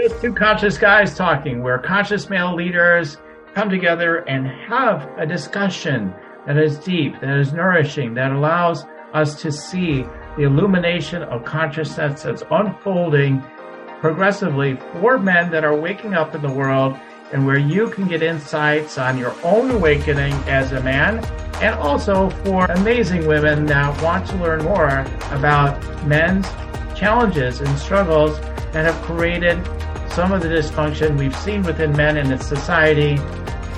It's two conscious guys talking, where conscious male leaders come together and have a discussion that is deep, that is nourishing, that allows us to see the illumination of consciousness that's unfolding progressively for men that are waking up in the world, and where you can get insights on your own awakening as a man, and also for amazing women that want to learn more about men's challenges and struggles that have created some of the dysfunction we've seen within men in its society,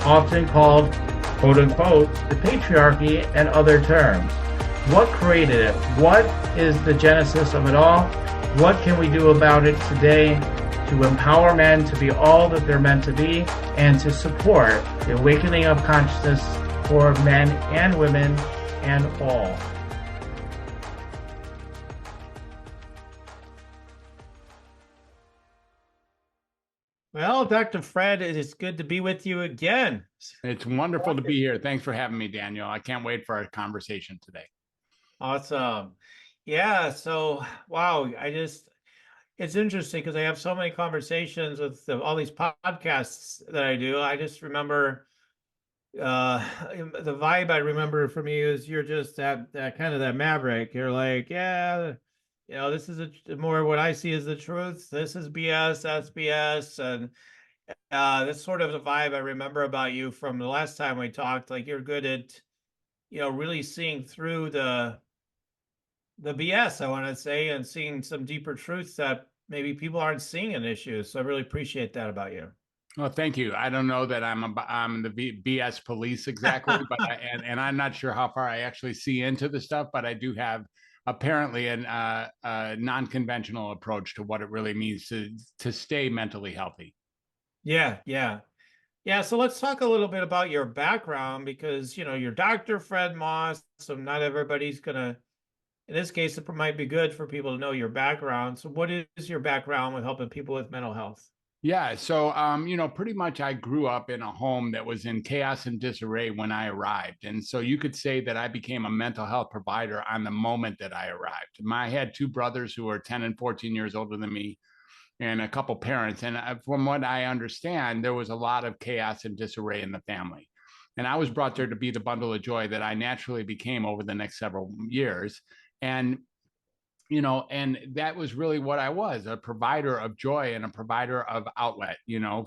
often called, quote unquote, the patriarchy and other terms. What created it? What is the genesis of it all? What can we do about it today to empower men to be all that they're meant to be and to support the awakening of consciousness for men and women and all? Well, Dr. Fred, it is good to be with you again. It's wonderful to be here. Thanks for having me, Daniel. I can't wait for our conversation today. Awesome. Yeah, so wow, it's interesting because I have so many conversations with all these podcasts that I do. I just remember the vibe I remember from you is you're just that kind of that maverick. You're like, yeah, this is more what I see as the truth. This is BS, that's BS. And that's sort of the vibe I remember about you from the last time we talked. Like you're good at, really seeing through the BS, I want to say, and seeing some deeper truths that maybe people aren't seeing in issues. So I really appreciate that about you. Well, thank you. I don't know that I'm the BS police exactly, but and I'm not sure how far I actually see into the stuff, but I do have apparently a non-conventional approach to what it really means to stay mentally healthy. Yeah. So let's talk a little bit about your background because you're Dr. Fred Moss. So not everybody's gonna. In this case, it might be good for people to know your background. So what is your background with helping people with mental health? Yeah, so pretty much I grew up in a home that was in chaos and disarray when I arrived. And so you could say that I became a mental health provider on the moment that I arrived. I had two brothers who were 10 and 14 years older than me and a couple parents. And from what I understand, there was a lot of chaos and disarray in the family. And I was brought there to be the bundle of joy that I naturally became over the next several years. And and that was really what I was, a provider of joy and a provider of outlet,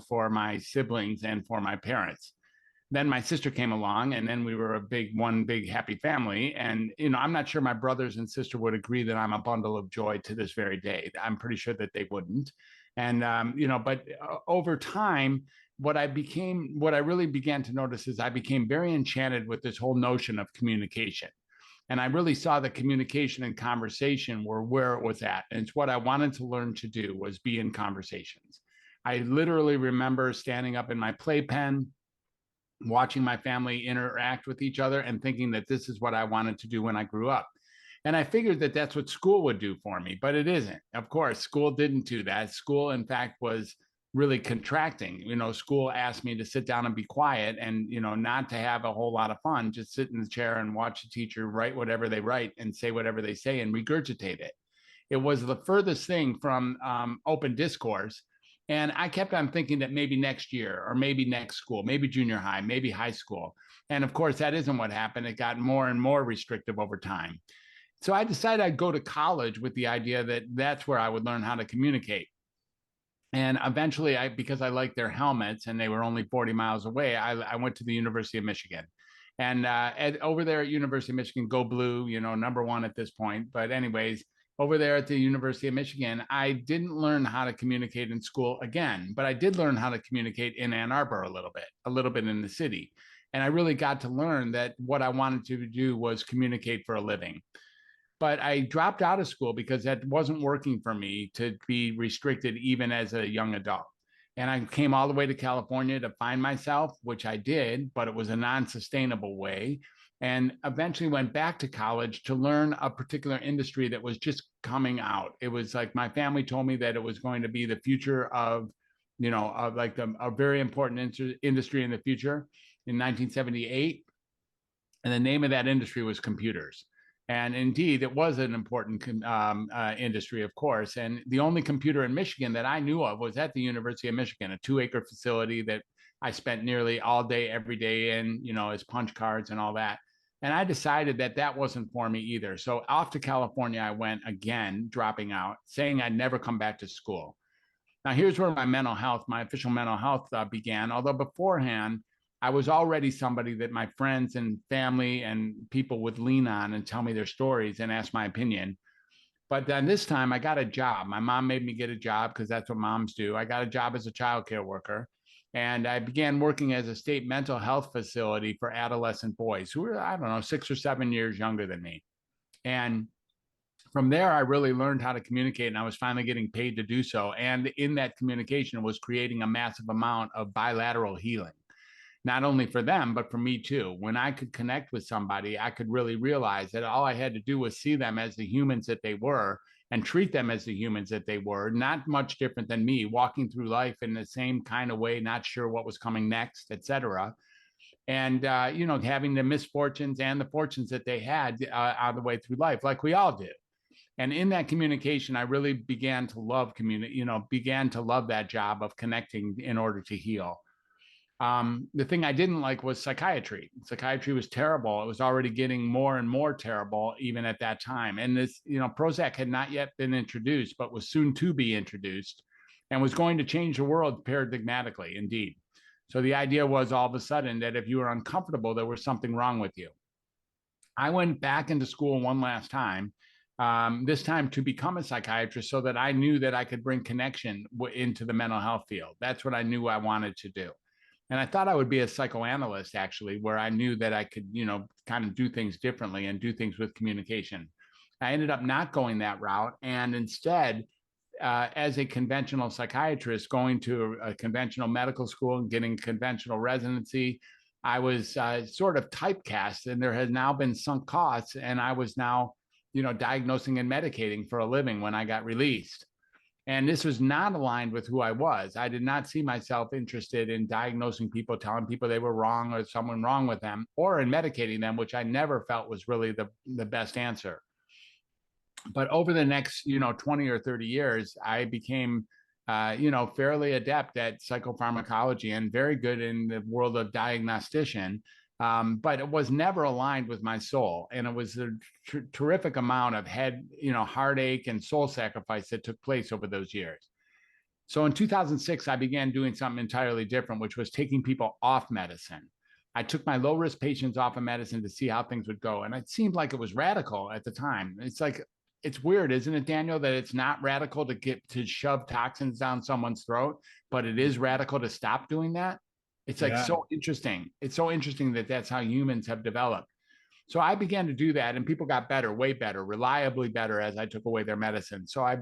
for my siblings and for my parents. Then my sister came along, and then we were one big happy family. And, I'm not sure my brothers and sister would agree that I'm a bundle of joy to this very day. I'm pretty sure that they wouldn't. And, but over time, what I really began to notice is I became very enchanted with this whole notion of communication. And I really saw that communication and conversation were where it was at. And it's what I wanted to learn to do, was be in conversations. I literally remember standing up in my playpen, watching my family interact with each other and thinking that this is what I wanted to do when I grew up. And I figured that that's what school would do for me, but it isn't. Of course, school didn't do that. School, in fact, was really contracting. School asked me to sit down and be quiet and, not to have a whole lot of fun, just sit in the chair and watch the teacher write whatever they write and say whatever they say and regurgitate it. It was the furthest thing from open discourse. And I kept on thinking that maybe next year or maybe next school, maybe junior high, maybe high school. And of course, that isn't what happened. It got more and more restrictive over time. So I decided I'd go to college with the idea that that's where I would learn how to communicate. And eventually, because I liked their helmets and they were only 40 miles away, I went to the University of Michigan. And over there at University of Michigan, go blue, number one at this point. But anyways, over there at the University of Michigan, I didn't learn how to communicate in school again, but I did learn how to communicate in Ann Arbor a little bit in the city. And I really got to learn that what I wanted to do was communicate for a living. But I dropped out of school because that wasn't working for me to be restricted even as a young adult. And I came all the way to California to find myself, which I did, but it was a non-sustainable way. And eventually went back to college to learn a particular industry that was just coming out. It was like my family told me that it was going to be the future of, a very important industry in the future in 1978. And the name of that industry was computers. And indeed, it was an important industry, of course. And the only computer in Michigan that I knew of was at the University of Michigan, a 2-acre facility that I spent nearly all day, every day in, as punch cards and all that. And I decided that that wasn't for me either. So off to California, I went again, dropping out, saying I'd never come back to school. Now, here's where my official mental health began. Although beforehand, I was already somebody that my friends and family and people would lean on and tell me their stories and ask my opinion. But then this time I got a job. My mom made me get a job because that's what moms do. I got a job as a child care worker. And I began working as a state mental health facility for adolescent boys who were, I don't know, 6 or 7 years younger than me. And from there, I really learned how to communicate, and I was finally getting paid to do so. And in that communication was creating a massive amount of bilateral healing, not only for them, but for me too. When I could connect with somebody, I could really realize that all I had to do was see them as the humans that they were and treat them as the humans that they were, not much different than me, walking through life in the same kind of way, not sure what was coming next, etc. And, having the misfortunes and the fortunes that they had on the way through life, like we all do. And in that communication, I really began to love began to love that job of connecting in order to heal. The thing I didn't like was psychiatry. Psychiatry was terrible. It was already getting more and more terrible even at that time. And this, Prozac had not yet been introduced, but was soon to be introduced and was going to change the world paradigmatically, indeed. So the idea was all of a sudden that if you were uncomfortable, there was something wrong with you. I went back into school one last time, this time to become a psychiatrist so that I knew that I could bring connection into the mental health field. That's what I knew I wanted to do. And I thought I would be a psychoanalyst, actually, where I knew that I could, kind of do things differently and do things with communication. I ended up not going that route. And instead, as a conventional psychiatrist, going to a conventional medical school and getting conventional residency, I was sort of typecast, and there has now been sunk costs. And I was now, diagnosing and medicating for a living when I got released. And this was not aligned with who I was. I did not see myself interested in diagnosing people, telling people they were wrong or someone wrong with them, or in medicating them, which I never felt was really the best answer. But over the next, 20 or 30 years, I became, fairly adept at psychopharmacology and very good in the world of diagnostician. But it was never aligned with my soul. And it was a terrific amount of head, heartache and soul sacrifice that took place over those years. So in 2006, I began doing something entirely different, which was taking people off medicine. I took my low risk patients off of medicine to see how things would go. And it seemed like it was radical at the time. It's weird, isn't it, Daniel, that it's not radical to shove toxins down someone's throat, but it is radical to stop doing that. It's so interesting. It's so interesting that that's how humans have developed. So I began to do that, and people got better, way better, reliably better as I took away their medicine. So I,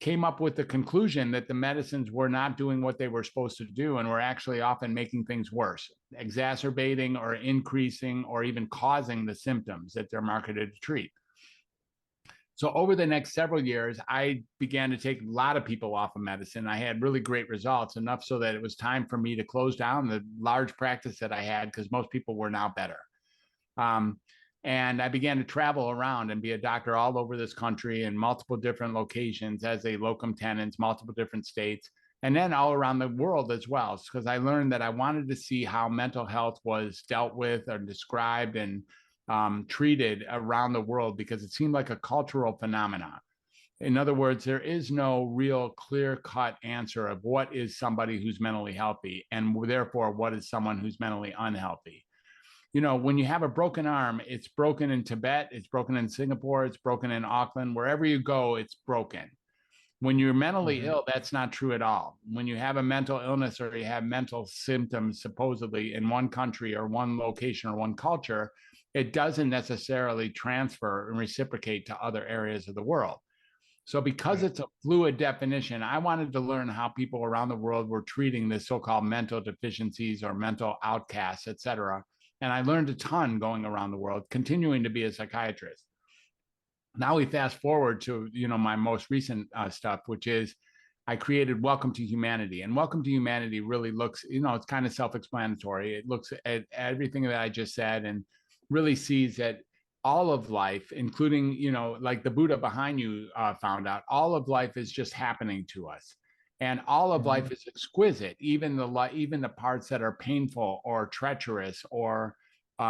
came up with the conclusion that the medicines were not doing what they were supposed to do and were actually often making things worse, exacerbating or increasing or even causing the symptoms that they're marketed to treat. So over the next several years, I began to take a lot of people off of medicine. I had really great results, enough so that it was time for me to close down the large practice that I had because most people were now better. And I began to travel around and be a doctor all over this country in multiple different locations as a locum tenens, multiple different states, and then all around the world as well, because I learned that I wanted to see how mental health was dealt with or described and treated around the world, because it seemed like a cultural phenomenon. In other words, there is no real clear-cut answer of what is somebody who's mentally healthy, and therefore what is someone who's mentally unhealthy. When you have a broken arm, it's broken in Tibet, it's broken in Singapore, it's broken in Auckland, wherever you go, it's broken. When you're mentally ill, that's not true at all. When you have a mental illness or you have mental symptoms, supposedly in one country or one location or one culture, it doesn't necessarily transfer and reciprocate to other areas of the world. So because it's a fluid definition, I wanted to learn how people around the world were treating the so-called mental deficiencies or mental outcasts, et cetera. And I learned a ton going around the world, continuing to be a psychiatrist. Now we fast forward to, my most recent stuff, which is I created Welcome to Humanity. And Welcome to Humanity really looks, it's kind of self-explanatory. It looks at everything that I just said and really sees that all of life, including, like the Buddha behind you found out, all of life is just happening to us. And all of life is exquisite, even the parts that are painful or treacherous or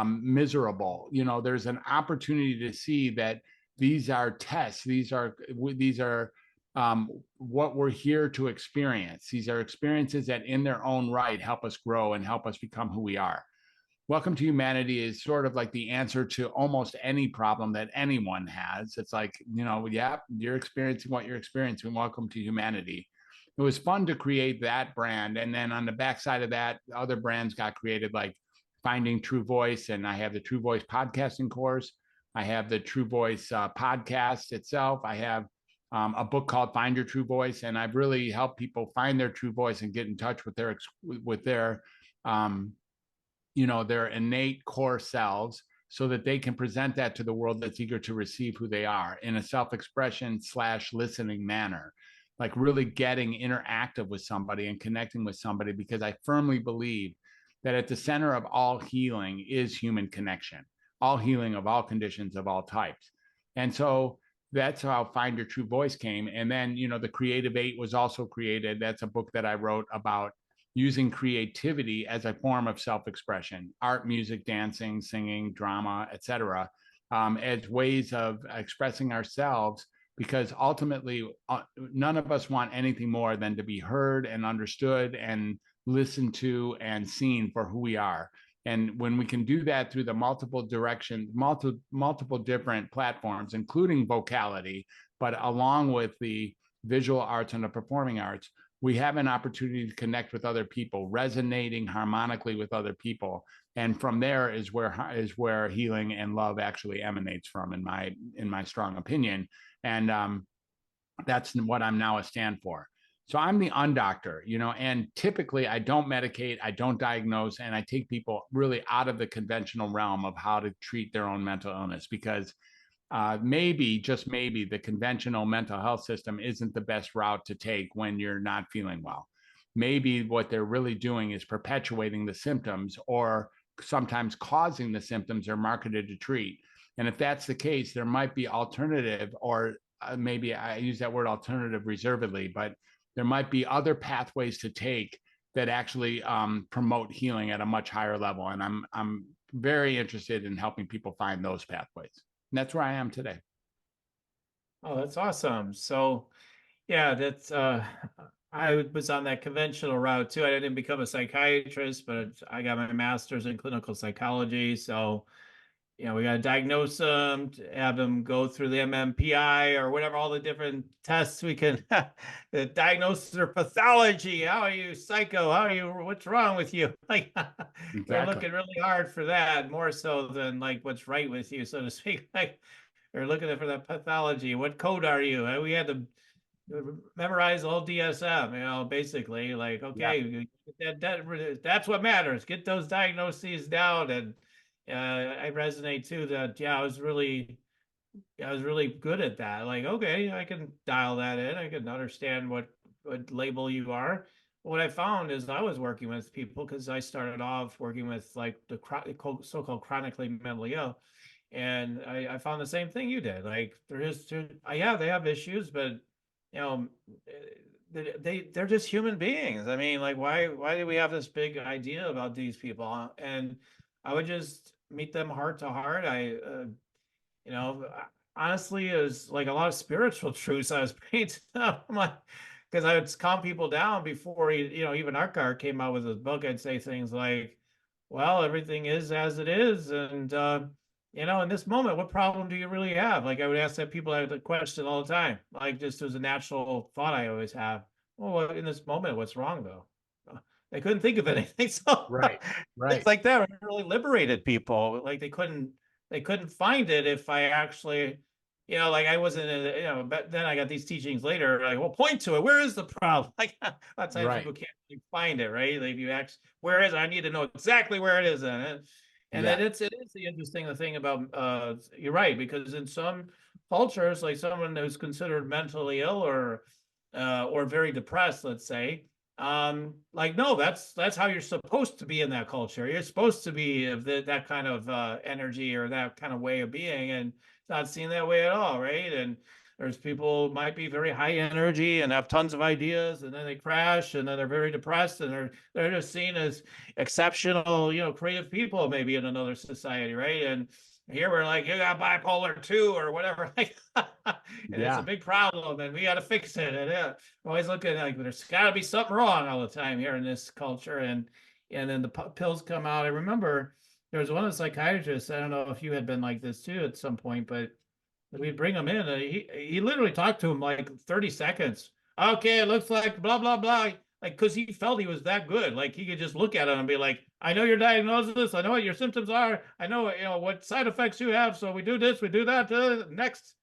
miserable. There's an opportunity to see that these are tests. These are what we're here to experience. These are experiences that in their own right help us grow and help us become who we are. Welcome to Humanity is sort of like the answer to almost any problem that anyone has. It's like, yeah, you're experiencing what you're experiencing. Welcome to Humanity. It was fun to create that brand. And then on the backside of that, other brands got created, like Finding True Voice. And I have the True Voice podcasting course. I have the True Voice podcast itself. I have a book called Find Your True Voice. And I've really helped people find their true voice and get in touch with their their innate core selves, so that they can present that to the world that's eager to receive who they are in a self-expression / listening manner, like really getting interactive with somebody and connecting with somebody, because I firmly believe that at the center of all healing is human connection, all healing of all conditions of all types. And so that's how Find Your True Voice came. And then, the Creative 8 was also created. That's a book that I wrote about using creativity as a form of self-expression, art, music, dancing, singing, drama, etc., as ways of expressing ourselves, because ultimately none of us want anything more than to be heard and understood and listened to and seen for who we are. And when we can do that through the multiple directions, multiple different platforms, including vocality, but along with the visual arts and the performing arts, we have an opportunity to connect with other people, resonating harmonically with other people. And from there is where healing and love actually emanates from, in my strong opinion. And that's what I'm now a stand for. So I'm the undoctor, and typically I don't medicate, I don't diagnose, and I take people really out of the conventional realm of how to treat their own mental illness, because maybe, just maybe, the conventional mental health system isn't the best route to take when you're not feeling well. Maybe what they're really doing is perpetuating the symptoms, or sometimes causing the symptoms they're marketed to treat. And if that's the case, there might be alternative, or maybe I use that word alternative reservedly, but there might be other pathways to take that actually promote healing at a much higher level. And I'm very interested in helping people find those pathways. And that's where I am today. Oh, that's awesome. So, yeah, I was on that conventional route too. I didn't become a psychiatrist, but I got my master's in clinical psychology. So, we got to diagnose them, have them go through the MMPI or whatever, all the different tests we can diagnose their pathology. How are you psycho? What's wrong with you? Like, Exactly. We're looking really hard for that, more so than like what's right with you, so to speak. Like, we're looking for that pathology. What code are you? We had to memorize all DSM, basically, like, okay, that's what matters. Get those diagnoses down. And I resonate too that, yeah, I was really good at that. Like, okay, I can dial that in. I can understand what label you are. What I found is I was working with people, because I started off working with like the so-called chronically mentally ill. And I found the same thing you did. Like, yeah, they have issues, but they're just human beings. I mean, like, why do we have this big idea about these people? And I would just meet them heart to heart. Honestly, it was like a lot of spiritual truths I was bringing to them. Like, because I would calm people down before even Eckhart came out with his book. I'd say things like, well, everything is as it is. And, in this moment, what problem do you really have? Like, I would ask that people, I had the question all the time, like, just as a natural thought I always have. Well, in this moment, what's wrong though? They couldn't think of anything. So Right. it's like that really liberated people. Like, they couldn't find it if I actually, like, I wasn't, but then I got these teachings later, like, well, point to it. Where is the problem? Like, a lot of times people can't really find it, right? Like, if you ask, where is it? I need to know exactly where it is. And then it is the interesting thing about, you're right, because in some cultures, like someone who's considered mentally ill or very depressed, let's say, Like, no, that's how you're supposed to be in that culture. You're supposed to be of that kind of energy or that kind of way of being, and it's not seen that way at all, right? And there's people might be very high energy and have tons of ideas, and then they crash, and then they're very depressed, and they're just seen as exceptional, creative people maybe in another society, right? And here we're like, you got bipolar 2 or whatever, like, and it's a Yeah. big problem, and we got to fix it. And yeah, always looking like there's got to be something wrong all the time here in this culture. And then the pills come out. I remember there was one of the psychiatrists. I don't know if you had been like this too at some point, but we'd bring him in, and he literally talked to him like 30 seconds. Okay, it looks like blah blah blah. Like, because he felt he was that good. Like, he could just look at it and be like, I know your diagnosis, I know what your symptoms are, I know what side effects you have. So we do this, we do that. Next,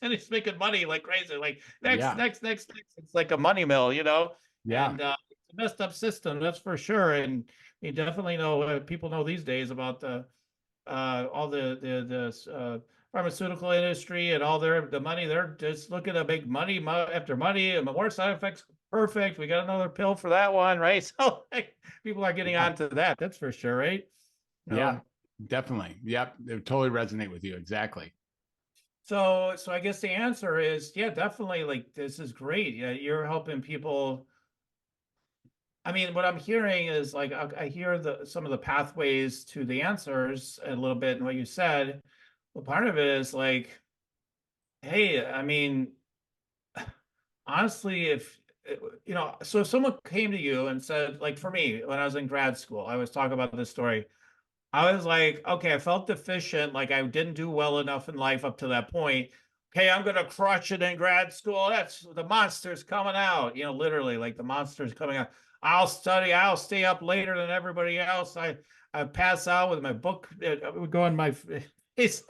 and he's making money like crazy. Like, next, Yeah. next, next, next. It's like a money mill. Yeah. And it's a messed up system, that's for sure. And you definitely know people know these days about all the pharmaceutical industry and all the money. They're just looking to make money after money, and more side effects. Perfect. We got another pill for that one, right? So, like, people are getting Yeah. onto that. That's for sure, right? Yeah. Definitely. Yep. They totally resonate with you. Exactly. So I guess the answer is, yeah, definitely. Like, this is great. Yeah, you're helping people. I mean, what I'm hearing is, like, I hear some of the pathways to the answers a little bit in what you said. Well, part of it is like, hey, I mean, honestly, if so if someone came to you and said, like, for me, when I was in grad school, I was talking about this story. I was like, okay, I felt deficient, like I didn't do well enough in life up to that point. Okay, I'm gonna crush it in grad school. That's the monster's coming out, literally, like, the monster's coming out. I'll study, I'll stay up later than everybody else. I pass out with my book. It would go on my face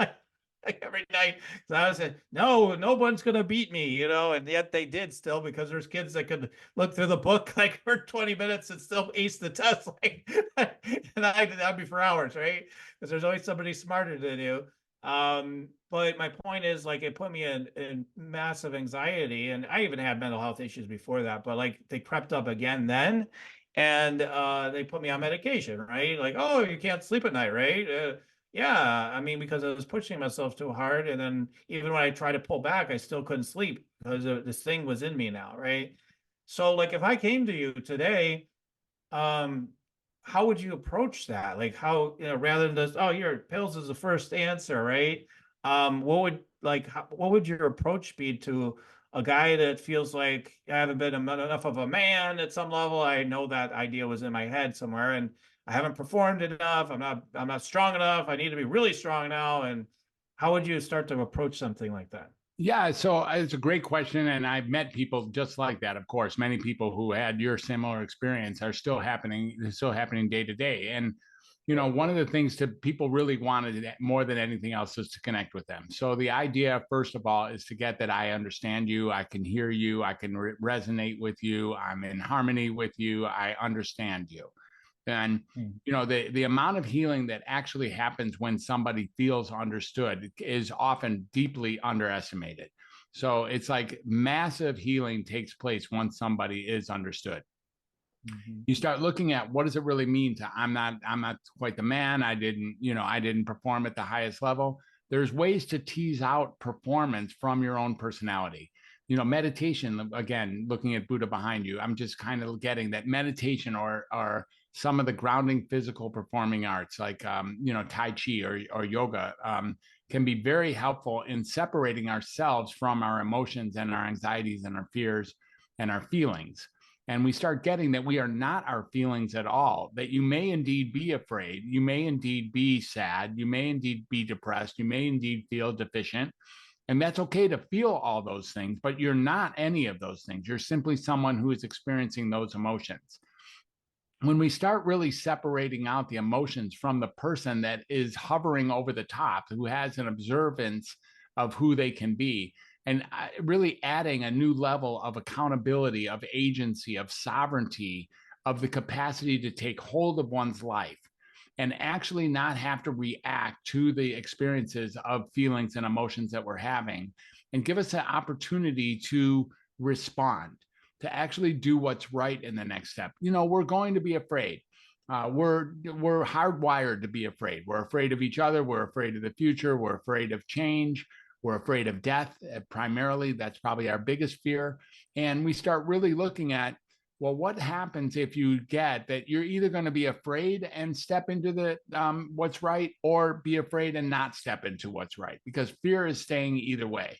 like every night. So I was saying, no one's gonna beat me, and yet they did still, because there's kids that could look through the book like for 20 minutes and still ace the test. Like, and that'd be for hours, right? Because there's always somebody smarter than you. But my point is, like, it put me in massive anxiety, and I even had mental health issues before that, but like they crept up again then, and they put me on medication, right? Like, oh, you can't sleep at night, right? Yeah, I mean, because I was pushing myself too hard, and then even when I tried to pull back, I still couldn't sleep because this thing was in me now, right? So, like, if I came to you today, um, how would you approach that? Like, how, rather than just, oh, your pills is the first answer, right? What would your approach be to a guy that feels like, I haven't been enough of a man at some level? I know that idea was in my head somewhere, and I haven't performed enough. I'm not strong enough. I need to be really strong now. And how would you start to approach something like that? Yeah, so it's a great question, and I've met people just like that. Of course, many people who had your similar experience are still happening day to day. And one of the things that people really wanted more than anything else is to connect with them. So the idea, first of all, is to get that I understand you, I can hear you, I can resonate with you, I'm in harmony with you, I understand you. And Mm. the amount of healing that actually happens when somebody feels understood is often deeply underestimated. So it's like massive healing takes place once somebody is understood. Mhm. You start looking at, what does it really mean to, I'm not quite the man, I didn't perform at the highest level. There's ways to tease out performance from your own personality. Meditation, again, looking at Buddha behind you, I'm just kind of getting that meditation, or some of the grounding physical performing arts like Tai Chi or yoga, can be very helpful in separating ourselves from our emotions and our anxieties and our fears and our feelings. And we start getting that we are not our feelings at all, that you may indeed be afraid, you may indeed be sad, you may indeed be depressed, you may indeed feel deficient. And that's okay to feel all those things, but you're not any of those things. You're simply someone who is experiencing those emotions. When we start really separating out the emotions from the person that is hovering over the top, who has an observance of who they can be, and really adding a new level of accountability, of agency, of sovereignty, of the capacity to take hold of one's life and actually not have to react to the experiences of feelings and emotions that we're having, and give us an opportunity to respond. to actually do what's right in the next step. We're going to be afraid. We're hardwired to be afraid. We're afraid of each other. We're afraid of the future. We're afraid of change. We're afraid of death. Primarily, that's probably our biggest fear. And we start really looking at, well, what happens if you get that you're either going to be afraid and step into the what's right, or be afraid and not step into what's right, because fear is staying either way.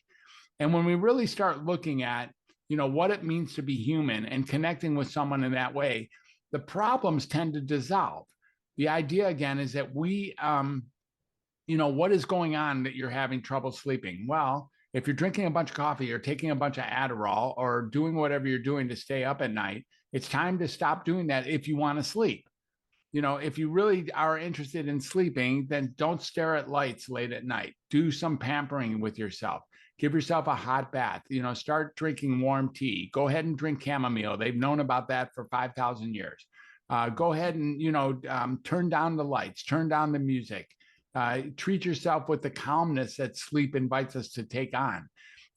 And when we really start looking at, what it means to be human and connecting with someone in that way, the problems tend to dissolve. The idea, again, is that we, what is going on that you're having trouble sleeping? Well, if you're drinking a bunch of coffee or taking a bunch of Adderall or doing whatever you're doing to stay up at night, it's time to stop doing that if you want to sleep. If you really are interested in sleeping, then don't stare at lights late at night. Do some pampering with yourself. Give yourself a hot bath. Start drinking warm tea. Go ahead and drink chamomile. They've known about that for 5,000 years. Go ahead and, turn down the lights, turn down the music. Treat yourself with the calmness that sleep invites us to take on.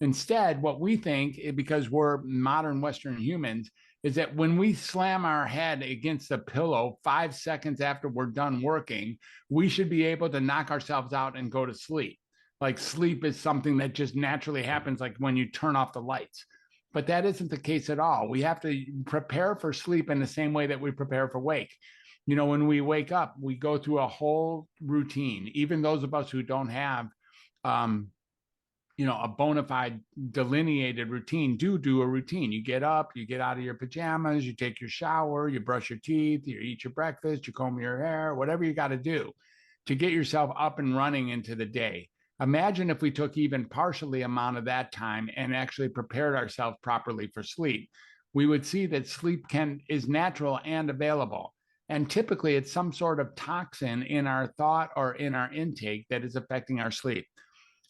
Instead, what we think, because we're modern Western humans, is that when we slam our head against the pillow 5 seconds after we're done working, we should be able to knock ourselves out and go to sleep. Like sleep is something that just naturally happens, like when you turn off the lights. But that isn't the case at all. We have to prepare for sleep in the same way that we prepare for wake. When we wake up, we go through a whole routine. Even those of us who don't have a bona fide delineated routine do a routine. You get up, you get out of your pajamas, you take your shower, you brush your teeth, you eat your breakfast, you comb your hair, whatever you got to do to get yourself up and running into the day. Imagine if we took even partially amount of that time and actually prepared ourselves properly for sleep. We would see that sleep is natural and available. And typically it's some sort of toxin in our thought or in our intake that is affecting our sleep.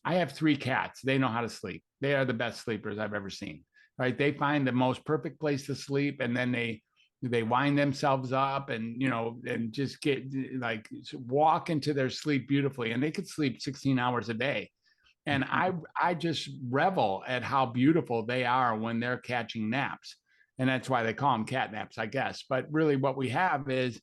I have 3 cats. They know how to sleep. They are the best sleepers I've ever seen, right? They find the most perfect place to sleep, and then they wind themselves up and, and just get walk into their sleep beautifully. And they could sleep 16 hours a day. And I just revel at how beautiful they are when they're catching naps. And that's why they call them cat naps, I guess. But really what we have is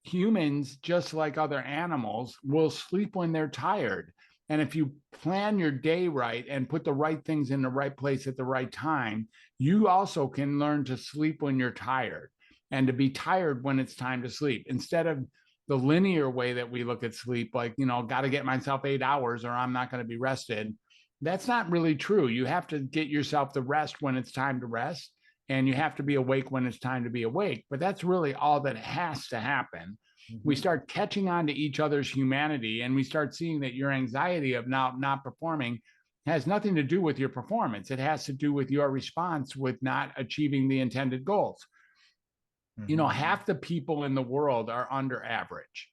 humans, just like other animals, will sleep when they're tired. And if you plan your day right and put the right things in the right place at the right time, you also can learn to sleep when you're tired and to be tired when it's time to sleep, instead of the linear way that we look at sleep, like, got to get myself 8 hours or I'm not going to be rested. That's not really true. You have to get yourself the rest when it's time to rest, and you have to be awake when it's time to be awake. But that's really all that has to happen. We start catching on to each other's humanity, and we start seeing that your anxiety of not performing has nothing to do with your performance. It has to do with your response with not achieving the intended goals. Half the people in the world are under average,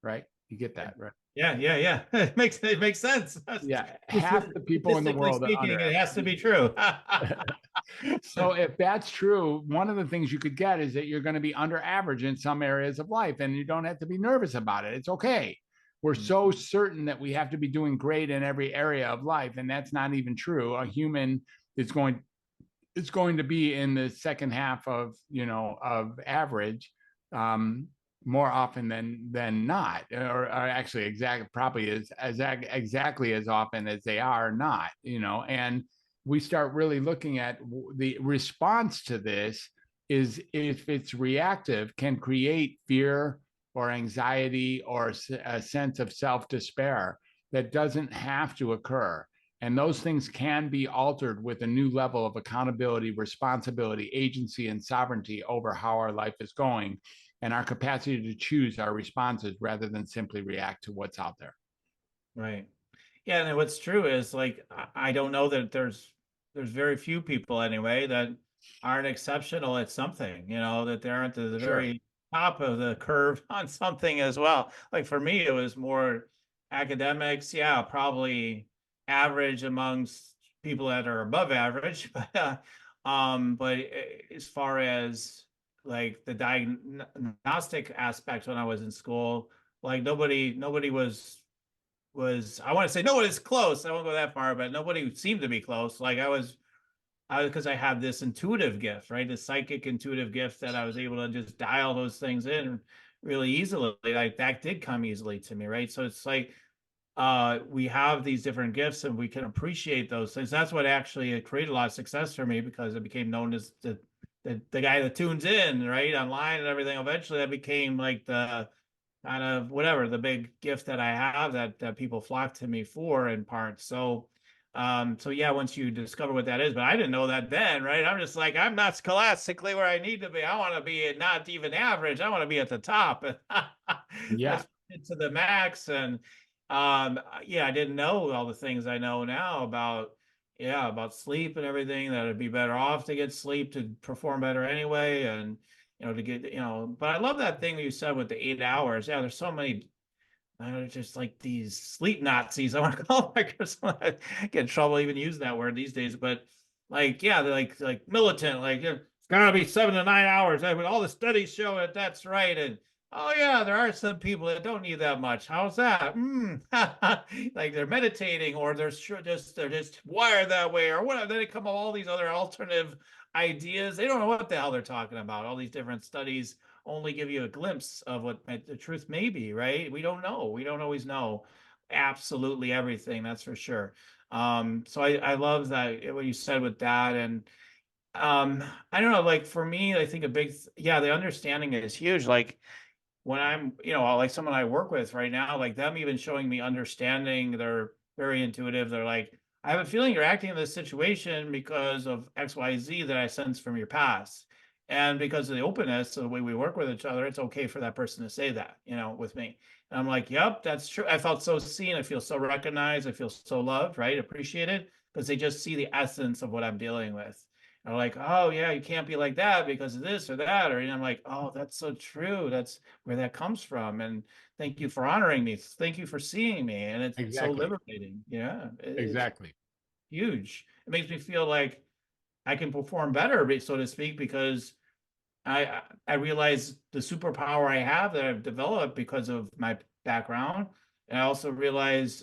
right? You get that, right? Yeah. It makes sense. Yeah, half the people in the world are under average. It has to be true. So if that's true, one of the things you could get is that you're going to be under average in some areas of life, and you don't have to be nervous about it. It's okay. We're so certain that we have to be doing great in every area of life, and that's not even true. A human is going to be in the second half of average more often than not, or actually exactly as often as they are not. And we start really looking at the response to this is, if it's reactive, can create fear or anxiety or a sense of self-despair that doesn't have to occur. And those things can be altered with a new level of accountability, responsibility, agency, and sovereignty over how our life is going, and our capacity to choose our responses rather than simply react to what's out there. Right. Yeah, and what's true is, like, I don't know that there's very few people anyway that aren't exceptional at something, that they aren't at the very top of the curve on something as well. Like for me, it was more academics. Yeah, probably average amongst people that are above average, but as far as like the diagnostic aspect, when I was in school, like nobody was I want to say nobody's close. I won't go that far, but nobody seemed to be close. Like I was because I have this intuitive gift, right? This psychic intuitive gift that I was able to just dial those things in really easily. Like that did come easily to me, right? So it's like we have these different gifts and we can appreciate those things. That's what actually created a lot of success for me, because it became known as the guy that tunes in, right, online and everything. Eventually that became like the kind of whatever, the big gift that I have that people flock to me for, in part. So yeah, once you discover what that is, but I didn't know that then, right? I'm just like, I'm not scholastically where I need to be. I want to be not even average. I want to be at the top. Yeah, That's to the max. And yeah, I didn't know all the things I know now about, yeah, about sleep and everything, that it'd be better off to get sleep to perform better anyway. And to get, but I love that thing that you said with the 8 hours. Yeah, there's so many, just like these sleep Nazis, I want to call them. I get in trouble even using that word these days. But like, yeah, they're like militant, like, it's gotta be 7 to 9 hours. I mean, all the studies show that that's right. And oh yeah, there are some people that don't need that much. How's that? Like they're meditating, or they're just wired that way, or whatever. Then they come up with all these other alternative ideas. They don't know what the hell they're talking about. All these different studies only give you a glimpse of what the truth may be, right? We don't know. We don't always know absolutely everything, that's for sure. So I love that what you said with that. And I don't know, like for me, I think yeah, the understanding is huge. Like when I'm, like someone I work with right now, like them even showing me understanding, they're very intuitive. They're like, I have a feeling you're acting in this situation because of XYZ that I sense from your past. And because of the openness of the way we work with each other, it's okay for that person to say that, with me. And I'm like, yep, that's true. I felt so seen. I feel so recognized. I feel so loved, right? Appreciated, because they just see the essence of what I'm dealing with. And like, oh yeah, you can't be like that because of this or that. Or, I'm like, oh, that's so true. That's where that comes from. And thank you for honoring me. Thank you for seeing me. And it's so exactly. liberating. Yeah, it's Exactly. huge. It makes me feel like I can perform better, so to speak, because I realize the superpower I have that I've developed because of my background. And I also realize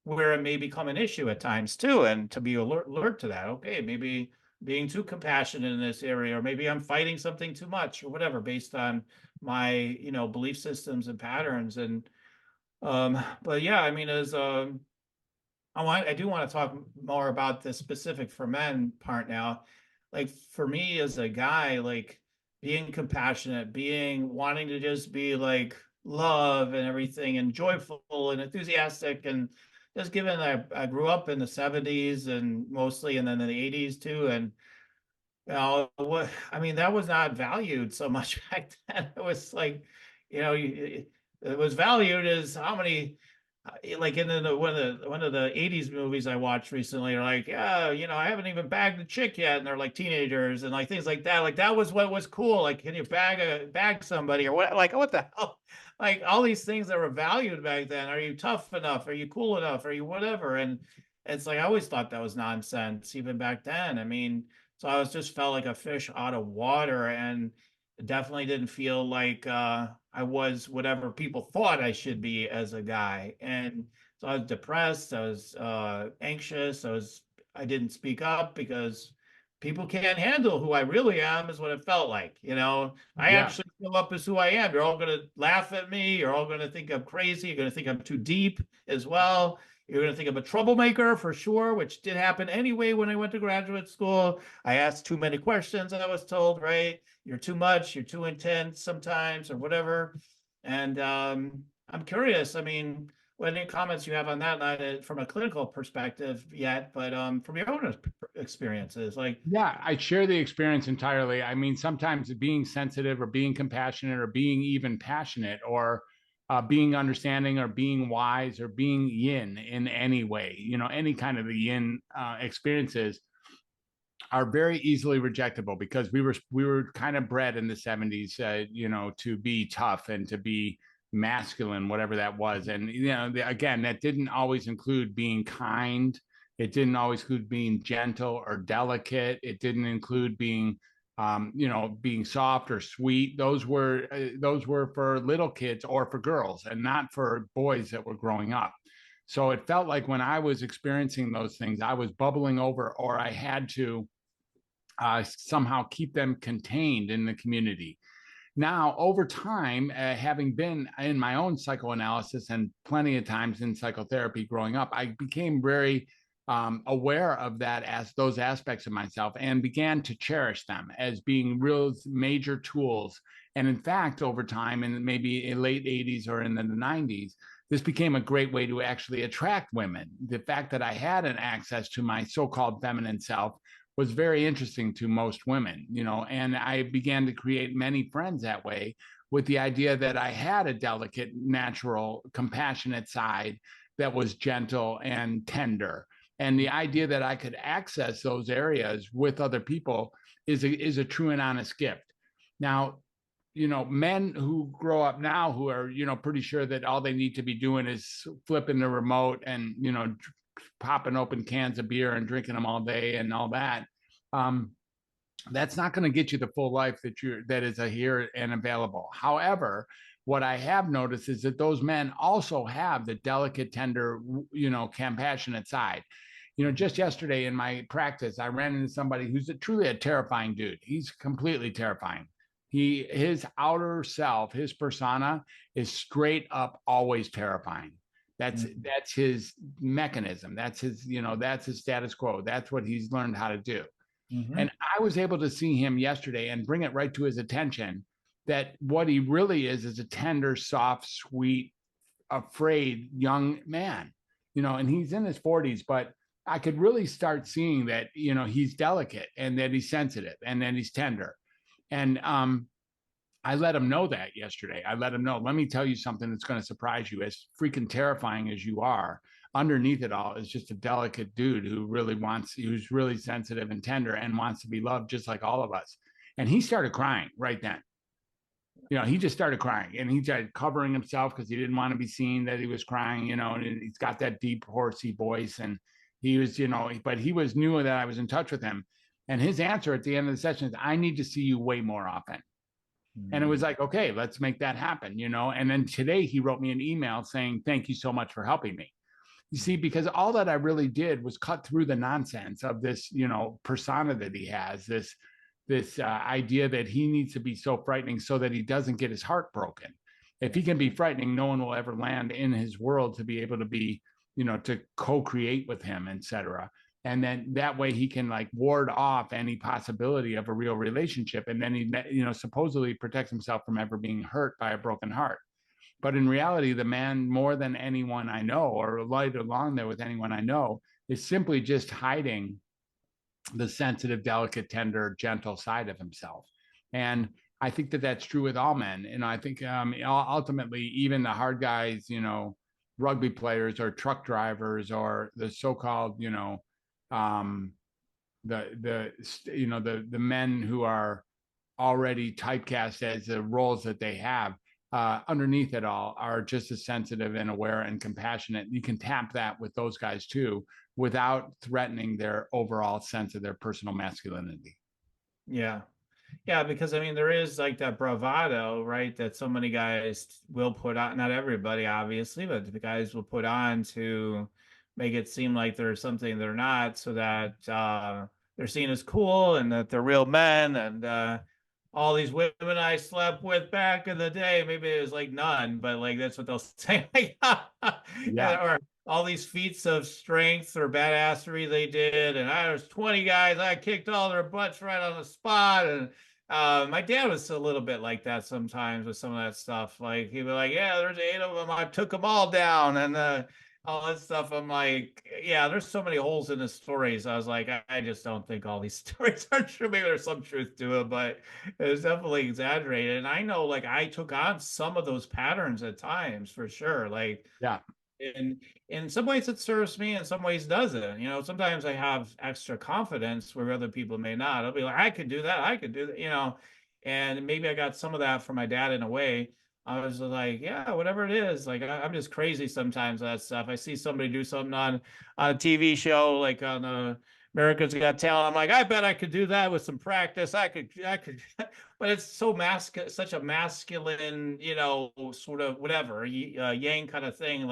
where it may become an issue at times too, and to be alert to that. Okay, maybe being too compassionate in this area, or maybe I'm fighting something too much, or whatever, based on my belief systems and patterns. And but yeah, I mean, as I do want to talk more about the specific for men part now. Like for me as a guy, like being compassionate, wanting to just be like love and everything, and joyful and enthusiastic, and just given I grew up in the 70s and mostly, and then in the 80s too. And what I mean, that was not valued so much back then. It was like, it was valued as how many, like in one of the 80s movies I watched recently, are like, yeah, I haven't even bagged the chick yet, and they're like teenagers and like things like that. Like that was what was cool. Like, can you bag somebody, or what? Like, what the hell? Like all these things that were valued back then. Are you tough enough? Are you cool enough? Are you whatever? And it's like I always thought that was nonsense, even back then. I mean, so I was just felt like a fish out of water, and definitely didn't feel like I was whatever people thought I should be as a guy. And so I was depressed. I was anxious. I didn't speak up because people can't handle who I really am, is what it felt like. I Yeah. actually feel up as who I am. You're all going to laugh at me. You're all going to think I'm crazy. You're going to think I'm too deep as well. You're going to think I'm a troublemaker for sure, which did happen anyway when I went to graduate school. I asked too many questions, I was told, right? You're too much, you're too intense sometimes, or whatever. And I'm curious. I mean, what any comments you have on that, not from a clinical perspective yet, but from your own experiences, like, Yeah, I share the experience entirely. I mean, sometimes being sensitive or being compassionate or being even passionate or being understanding or being wise or being yin in any way, any kind of the yin experiences are very easily rejectable because we were kind of bred in the 70s, to be tough and to be masculine, whatever that was. And, again, that didn't always include being kind. It didn't always include being gentle or delicate. It didn't include being, being soft or sweet. Those were for little kids or for girls and not for boys that were growing up. So it felt like when I was experiencing those things, I was bubbling over, or I had to somehow keep them contained in the community. Now, over time, having been in my own psychoanalysis and plenty of times in psychotherapy growing up, I became very aware of that, as those aspects of myself, and began to cherish them as being real major tools. And in fact, over time, in maybe in late 80s or in the 90s, this became a great way to actually attract women. The fact that I had an access to my so-called feminine self was very interesting to most women, and I began to create many friends that way, with the idea that I had a delicate, natural, compassionate side that was gentle and tender. And the idea that I could access those areas with other people is a true and honest gift. Now, men who grow up now who are, pretty sure that all they need to be doing is flipping the remote and, popping open cans of beer and drinking them all day and all that. That's not going to get you the full life that is here and available. However, what I have noticed is that those men also have the delicate, tender, compassionate side. Just yesterday in my practice, I ran into somebody who's truly a terrifying dude. He's completely terrifying. His outer self, his persona, is straight up always terrifying. That's his mechanism. That's his status quo. That's what he's learned how to do. Mm-hmm. And I was able to see him yesterday and bring it right to his attention that what he really is a tender, soft, sweet, afraid young man, and he's in his 40s, but I could really start seeing that, he's delicate and that he's sensitive and that he's tender. And I let him know that yesterday. I let him know, let me tell you something that's going to surprise you. As freaking terrifying as you are, underneath it all is just a delicate dude who's really sensitive and tender and wants to be loved just like all of us. And he started crying right then. He just started crying, and he started covering himself because he didn't want to be seen that he was crying, and he's got that deep, horsey voice. And he was, but he knew that I was in touch with him. And his answer at the end of the session is, I need to see you way more often. And it was like, okay, let's make that happen, And then today he wrote me an email saying, thank you so much for helping me. You see, because all that I really did was cut through the nonsense of this, persona that he has, this idea that he needs to be so frightening so that he doesn't get his heart broken. If he can be frightening, no one will ever land in his world to be able to be, to co-create with him, etc. And then that way he can ward off any possibility of a real relationship. And then he, supposedly protects himself from ever being hurt by a broken heart. But in reality, the man, more than anyone I know, or right along there with anyone I know, is simply just hiding the sensitive, delicate, tender, gentle side of himself. And I think that that's true with all men. I think ultimately, even the hard guys, rugby players or truck drivers or the so-called, the men who are already typecast as the roles that they have, underneath it all are just as sensitive and aware and compassionate. You can tap that with those guys too, without threatening their overall sense of their personal masculinity. Yeah. Yeah, because there is that bravado, right? That so many guys will put on, not everybody obviously, but the guys will put on to make it seem like they're something they're not, so that they're seen as cool and that they're real men. And all these women I slept with back in the day, maybe it was none, but that's what they'll say. Yeah. Or all these feats of strength or badassery they did. And I was 20 guys, I kicked all their butts right on the spot. And my dad was a little bit like that sometimes with some of that stuff. He'd be like, yeah, there's 8 of them. I took them all down. And all that stuff. I'm like, yeah, there's so many holes in the stories. I was like, I just don't think all these stories are true. Maybe there's some truth to it, but it was definitely exaggerated. And I know, I took on some of those patterns at times for sure. Yeah. And in some ways it serves me, in some ways doesn't. Sometimes I have extra confidence where other people may not. I'll be like, I could do that. I could do that, and maybe I got some of that from my dad in a way. I was like, yeah, whatever it is. I'm just crazy sometimes that stuff. I see somebody do something on a TV show, like on America's Got Talent. I'm like, I bet I could do that with some practice. I could, but it's so such a masculine, sort of whatever, yang kind of thing.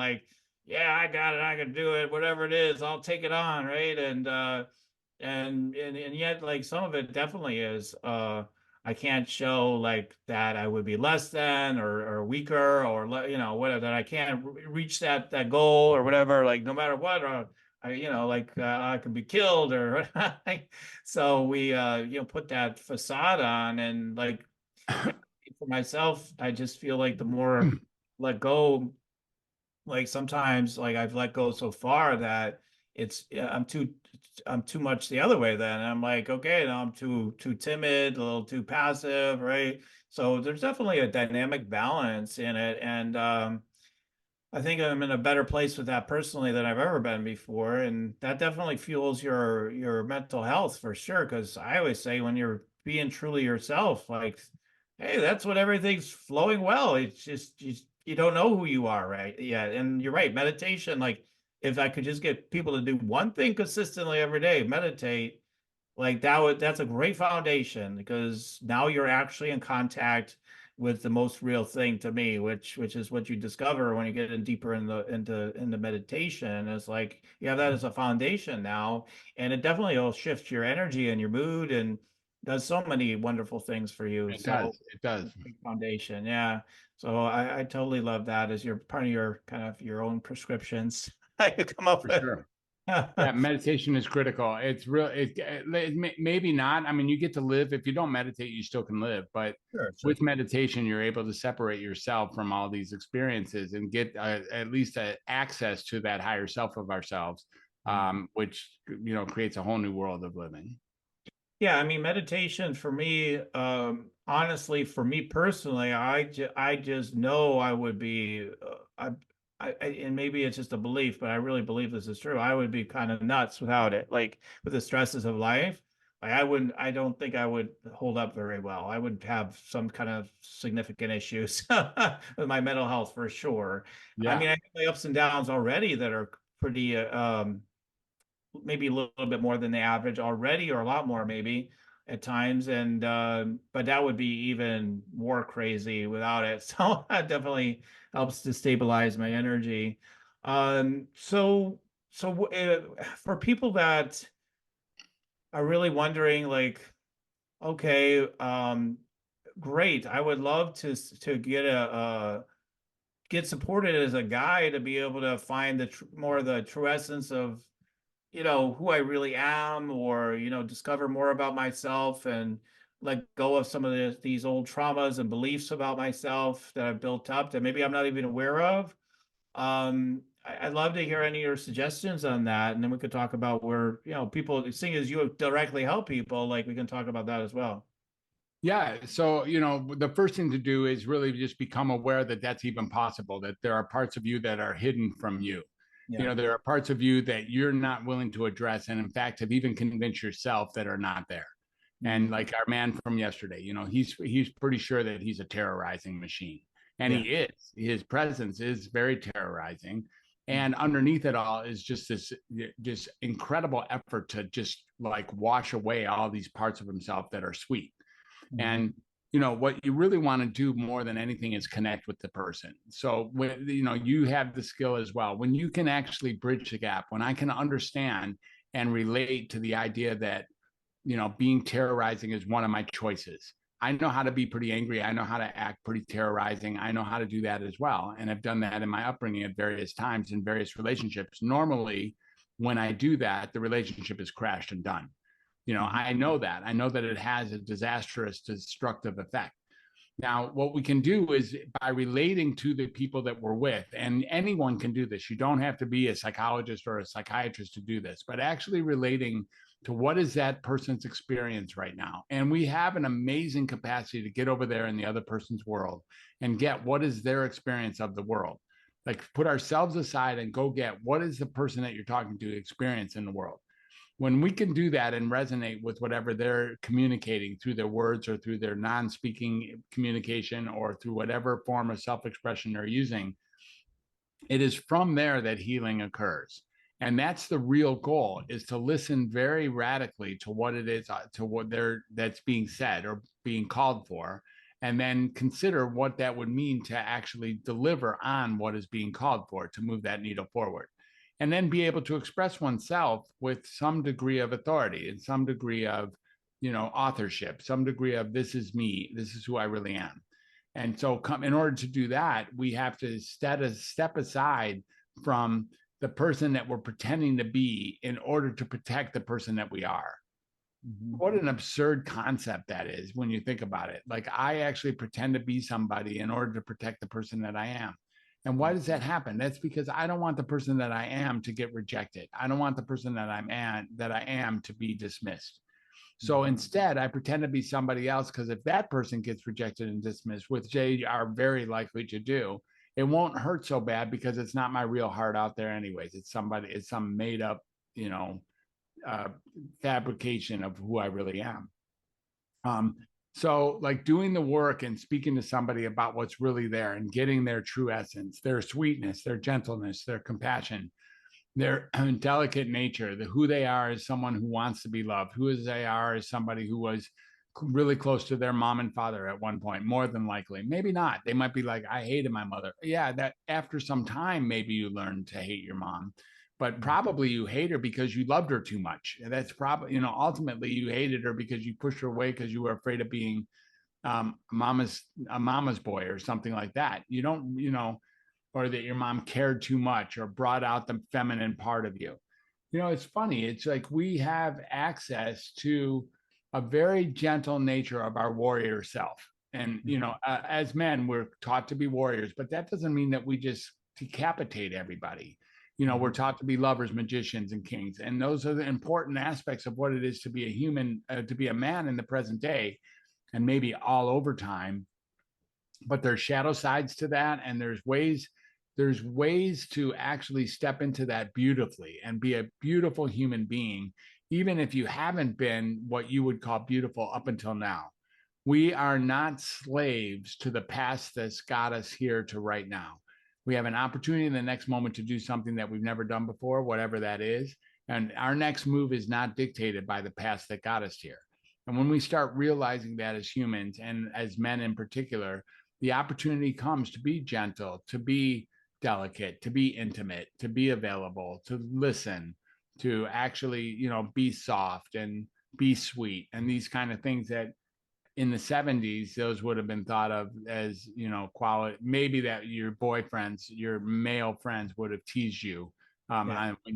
yeah, I got it, I can do it, whatever it is, I'll take it on, right? And yet, like, some of it definitely is, I can't show like that I would be less than or weaker or whatever, that I can't reach that goal or whatever, like no matter what, or I could be killed or so we put that facade on, and like, yeah, for myself, I just feel like the more let go, like sometimes like I've let go so far that yeah, I'm too much the other way then. I'm like, okay, now I'm too timid, a little too passive, right? So there's definitely a dynamic balance in it. And I think I'm in a better place with that personally than I've ever been before, and that definitely fuels your mental health for sure. Because I always say when you're being truly yourself, like, hey, that's when everything's flowing well. It's just you don't know who you are, right? Yeah, and you're right. Meditation, like, if I could just get people to do one thing consistently every day, meditate, like that's a great foundation, because now you're actually in contact with the most real thing to me, which is what you discover when you get in deeper into meditation. It's like you have that as a foundation now, and it definitely will shift your energy and your mood and does so many wonderful things for you. It So does. It does. big foundation, yeah. So I totally love that as your part of your kind of your own prescriptions you come up For with. sure. Yeah, meditation is critical. It's real. Maybe not. I mean, you get to live. If you don't meditate, you still can live. But Sure, sure. with meditation, you're able to separate yourself from all these experiences and get at least access to that higher self of ourselves, which creates a whole new world of living. Yeah, I mean, meditation for me, honestly, for me personally, I just know I would be, and maybe it's just a belief, but I really believe this is true. I would be kind of nuts without it, like with the stresses of life. Like I don't think I would hold up very well. I would have some kind of significant issues with my mental health for sure. I Yeah. mean, I have my ups and downs already that are pretty, maybe a little bit more than the average already, or a lot more maybe at times. And but that would be even more crazy without it. So that definitely helps to stabilize my energy. So for people that are really wondering, like, okay, great, I would love to get get supported as a guy to be able to find the more of the true essence of who I really am, or discover more about myself and let go of some of these old traumas and beliefs about myself that I've built up that maybe I'm not even aware of. I'd love to hear any of your suggestions on that, and then we could talk about where people, seeing as you directly help people, like we can talk about that as well. Yeah. So, the first thing to do is really just become aware that that's even possible, that there are parts of you that are hidden from you. Yeah. There are parts of you that you're not willing to address. And in fact, have even convinced yourself that are not there. And Mhm. like our man from yesterday, he's pretty sure that he's a terrorizing machine. And Yeah. he is. His presence is very terrorizing. And underneath it all is just this just incredible effort to just like wash away all these parts of himself that are sweet. Mhm. And what you really want to do more than anything is connect with the person. So when you have the skill as well, when you can actually bridge the gap, when I can understand and relate to the idea that being terrorizing is one of my choices. I know how to be pretty angry. I know how to act pretty terrorizing. I know how to do that as well. And I've done that in my upbringing at various times in various relationships. Normally, when I do that, the relationship is crashed and done. Mhm. I know that. I know that it has a disastrous, destructive effect. Now, what we can do is by relating to the people that we're with, and anyone can do this. You don't have to be a psychologist or a psychiatrist to do this, but actually relating to what is that person's experience right now. And we have an amazing capacity to get over there in the other person's world and get what is their experience of the world. Like put ourselves aside and go get what is the person that you're talking to experience in the world. When we can do that and resonate with whatever they're communicating through their words or through their non-speaking communication or through whatever form of self-expression they're using, it is from there that healing occurs. And that's the real goal, is to listen very radically to what it is, to what they're that's being said or being called for, and then consider what that would mean to actually deliver on what is being called for to move that needle forward. And then be able to express oneself with some degree of authority and some degree of, authorship, some degree of this is me, this is who I really am. And so in order to do that, we have to step aside from the person that we're pretending to be in order to protect the person that we are. Mhm. What an absurd concept that is when you think about it. Like, I actually pretend to be somebody in order to protect the person that I am. And why does that happen? That's because I don't want the person that I am to get rejected. I don't want the person that I am to be dismissed. So instead, I pretend to be somebody else, because if that person gets rejected and dismissed, which they are very likely to do, it won't hurt so bad because it's not my real heart out there anyways. It's some made up, fabrication of who I really am. So like doing the work and speaking to somebody about what's really there and getting their true essence, their sweetness, their gentleness, their compassion, their delicate nature, who they are as someone who wants to be loved, who they are as somebody who was really close to their mom and father at one point, more than likely. Maybe not. They might be like, I hated my mother. Yeah, that after some time, maybe you learn to hate your mom, but probably you hate her because you loved her too much. And that's probably, ultimately you hated her because you pushed her away because you were afraid of being a mama's boy or something like that. You don't, or that your mom cared too much or brought out the feminine part of you. It's funny. It's like we have access to a very gentle nature of our warrior self. And, as men, we're taught to be warriors, but that doesn't mean that we just decapitate everybody. We're taught to be lovers, magicians, and kings. And those are the important aspects of what it is to be a human, to be a man in the present day, and maybe all over time. But there's shadow sides to that. And there's ways to actually step into that beautifully and be a beautiful human being, even if you haven't been what you would call beautiful up until now. We are not slaves to the past that's got us here to right now. We have an opportunity in the next moment to do something that we've never done before, whatever that is. And our next move is not dictated by the past that got us here. And when we start realizing that as humans, and as men in particular, the opportunity comes to be gentle, to be delicate, to be intimate, to be available, to listen, to actually, be soft and be sweet, and these kind of things that in the 70s, those would have been thought of as, quality. Maybe that your boyfriends, your male friends would have teased you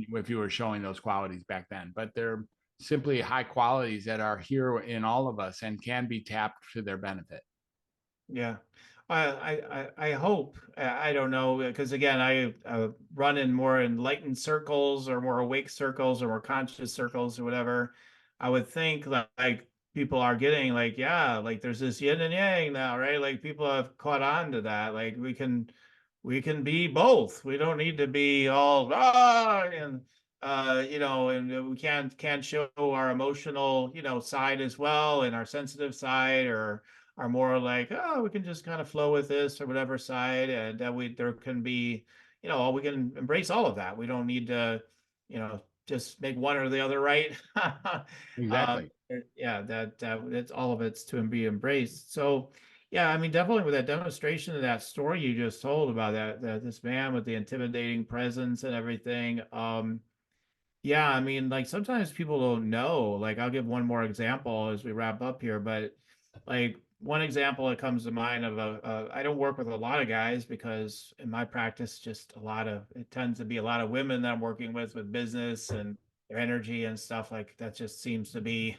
if you were showing those qualities back then. But they're simply high qualities that are here in all of us and can be tapped to their benefit. Yeah. I hope, I don't know, because again, I run in more enlightened circles or more awake circles or more conscious circles or whatever. I would think like people are getting like, yeah, like there's this yin and yang now, right? Like people have caught on to that. Like we can be both. We don't need to be all and and we can't show our emotional, side as well, and our sensitive side, or are more like, oh, we can just kind of flow with this or whatever side, and that there can be, we can embrace all of that. We don't need to, just make one or the other right. Exactly. Yeah, that's all of it's to be embraced. So, yeah, I mean, definitely with that demonstration of that story you just told about that this man with the intimidating presence and everything. Yeah, I mean, like sometimes people don't know. Like, I'll give one more example as we wrap up here, but like one example that comes to mind of I don't work with a lot of guys because in my practice, it tends to be a lot of women that I'm working with business and their energy and stuff like that. Just seems to be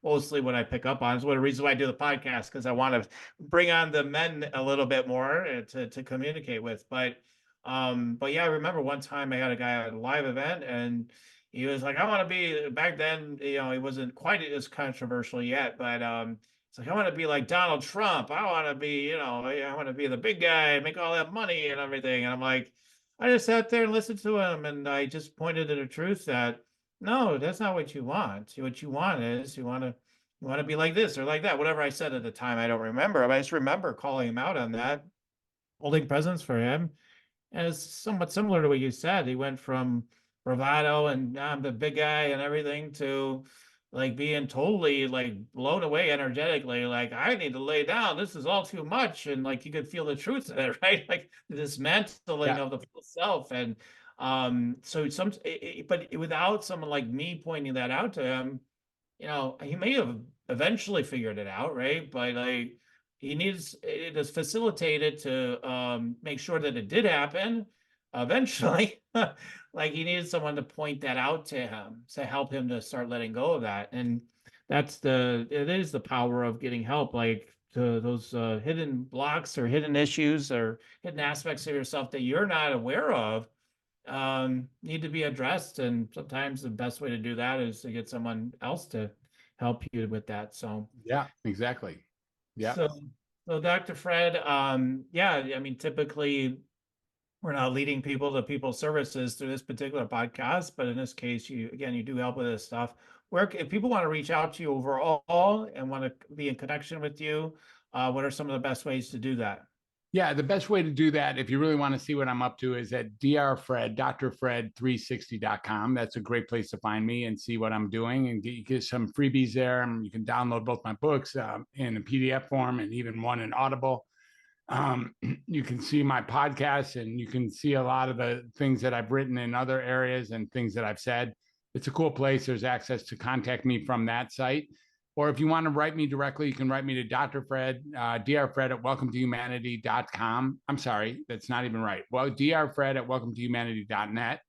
mostly what I pick up on. It's one of the reasons why I do the podcast, because I want to bring on the men a little bit more to communicate with. But yeah, I remember one time I had a guy at a live event, and he was like, I want to be, back then, he wasn't quite as controversial yet, but it's like, I want to be like Donald Trump. I want to be, I want to be the big guy, make all that money and everything. And I'm like, I just sat there and listened to him, and I just pointed to the truth that no, that's not what you want. What you want is you want to be like this or like that. Whatever I said at the time, I don't remember. But I just remember calling him out on that, holding presence for him. And it's somewhat similar to what you said. He went from bravado and I'm the big guy and everything to, like being totally like blown away energetically, like I need to lay down. This is all too much. And like you could feel the truth of it, right? Like the dismantling Yeah. of the full self. And but without someone like me pointing that out to him, he may have eventually figured it out, right? But like it is facilitated to make sure that it did happen eventually. Like he needed someone to point that out to him to help him to start letting go of that. And it is the power of getting help, like those hidden blocks or hidden issues or hidden aspects of yourself that you're not aware of need to be addressed. And sometimes the best way to do that is to get someone else to help you with that. So Yeah, exactly. Yeah. So Dr. Fred, yeah, I mean, typically we're not leading people to people's services through this particular podcast, but in this case, you do help with this stuff. If people want to reach out to you overall and want to be in connection with you, what are some of the best ways to do that? Yeah, the best way to do that, if you really want to see what I'm up to, is at drfred360.com. That's a great place to find me and see what I'm doing, and get some freebies there. You can download both my books in a PDF form and even one in Audible. You can see my podcasts, and you can see a lot of the things that I've written in other areas and things that I've said. It's a cool place. There's access to contact me from that site. Or if you want to write me directly, you can write me to Dr. Fred, drfred at welcometohumanity.com. I'm sorry, that's not even right. Well, drfred at welcometohumanity.net.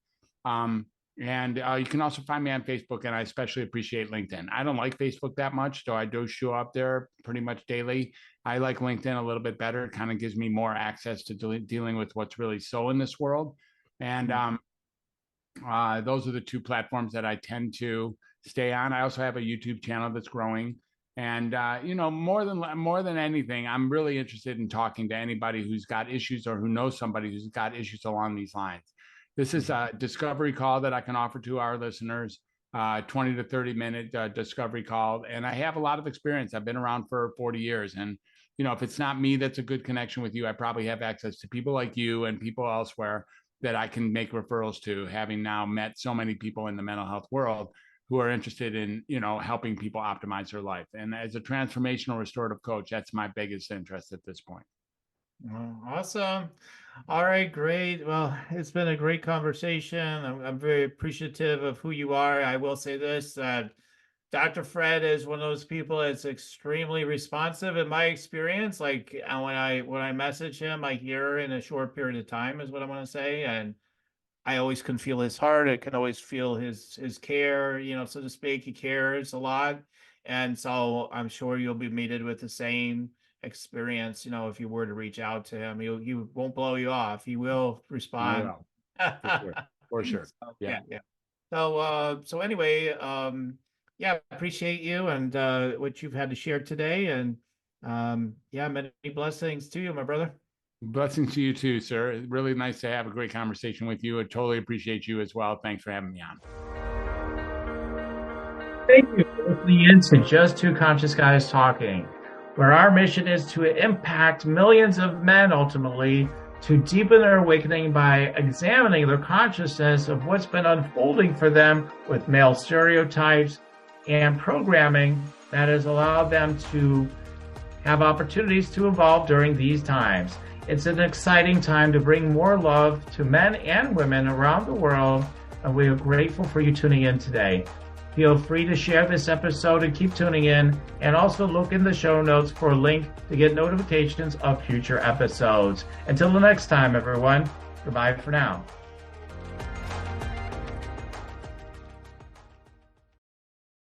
And you can also find me on Facebook, and I especially appreciate LinkedIn. I don't like Facebook that much, though I do show up there pretty much daily. I like LinkedIn a little bit better. It kind of gives me more access to dealing with what's really so in this world. And those are the two platforms that I tend to stay on. I also have a YouTube channel that's growing. And, more than anything, I'm really interested in talking to anybody who's got issues or who knows somebody who's got issues along these lines. This is a discovery call that I can offer to our listeners, 20 to 30 minute discovery call. And I have a lot of experience. I've been around for 40 years. And, if it's not me that's a good connection with you, I probably have access to people like you and people elsewhere that I can make referrals to, having now met so many people in the mental health world who are interested in, helping people optimize their life. And as a transformational restorative coach, that's my biggest interest at this point. Awesome. All right, great. Well, it's been a great conversation. I'm very appreciative of who you are. I will say this, that Dr. Fred is one of those people that's extremely responsive in my experience. Like when I message him, I hear in a short period of time is what I want to say. And I always can feel his heart. I can always feel his care, so to speak. He cares a lot. And so I'm sure you'll be meted with the same experience, if you were to reach out to him. He won't blow you off. He will respond. For sure. So, yeah. So anyway, appreciate you and what you've had to share today. And many blessings to you, my brother. Blessings to you too, sir. Really nice to have a great conversation with you. I totally appreciate you as well. Thanks for having me on. Thank you for listening in to Just Two Conscious Guys Talking, where our mission is to impact millions of men ultimately to deepen their awakening by examining their consciousness of what's been unfolding for them with male stereotypes and programming that has allowed them to have opportunities to evolve during these times. It's an exciting time to bring more love to men and women around the world, and we are grateful for you tuning in today. Feel free to share this episode and keep tuning in, and also look in the show notes for a link to get notifications of future episodes. Until the next time, everyone, goodbye for now.